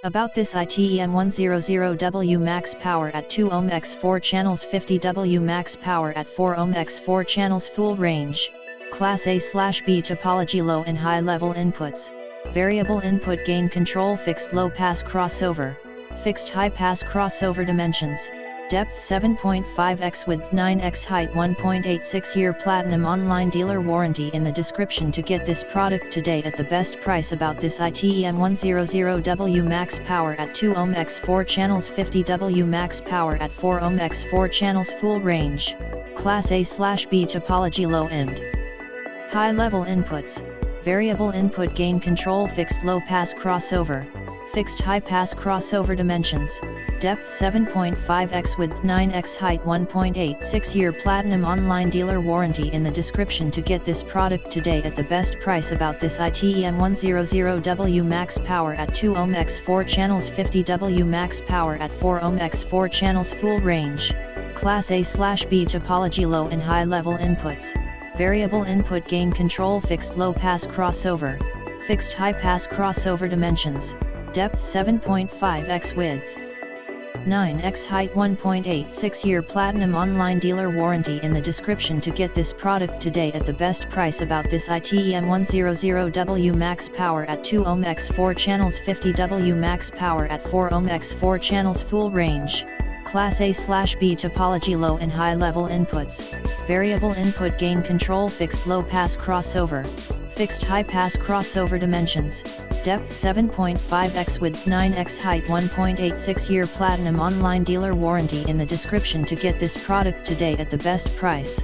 About this ITEM100W max power at 2 ohm x 4 channels, 50W max power at 4 ohm x 4 channels, full range, class A/B topology, low and high level inputs, variable input gain control, fixed low pass crossover, fixed high pass crossover, dimensions, depth 7.5x, width 9x, height 1.86, year platinum online dealer warranty in the description to get this product today at the best price. About this ITEM100W max power at 2 ohm x 4 channels, 50W max power at 4 ohm x 4 channels, full range, class A/B topology, low end, high level inputs, variable input gain control, fixed low pass crossover, fixed high pass crossover, dimensions, depth 7.5x, width 9x, height 1.86, year platinum online dealer warranty in the description to get this product today at the best price. About this ITEM100W max power at 2 ohm x 4 channels, 50W max power at 4 ohm x 4 channels, full range, class A/B topology, low and high level inputs, variable input gain control, fixed low pass crossover, fixed high pass crossover, dimensions, depth 7.5x, width 9x, height 1.86, year platinum online dealer warranty in the description to get this product today at the best price. About this ITEM100W max power at 2 ohm x 4 channels, 50W max power at 4 ohm x 4 channels, full range, class A/B topology, low and high level inputs, variable input gain control, fixed low pass crossover, fixed high pass crossover, dimensions, depth 7.5x, width 9x, height 1.86, year platinum online dealer warranty in the description to get this product today at the best price.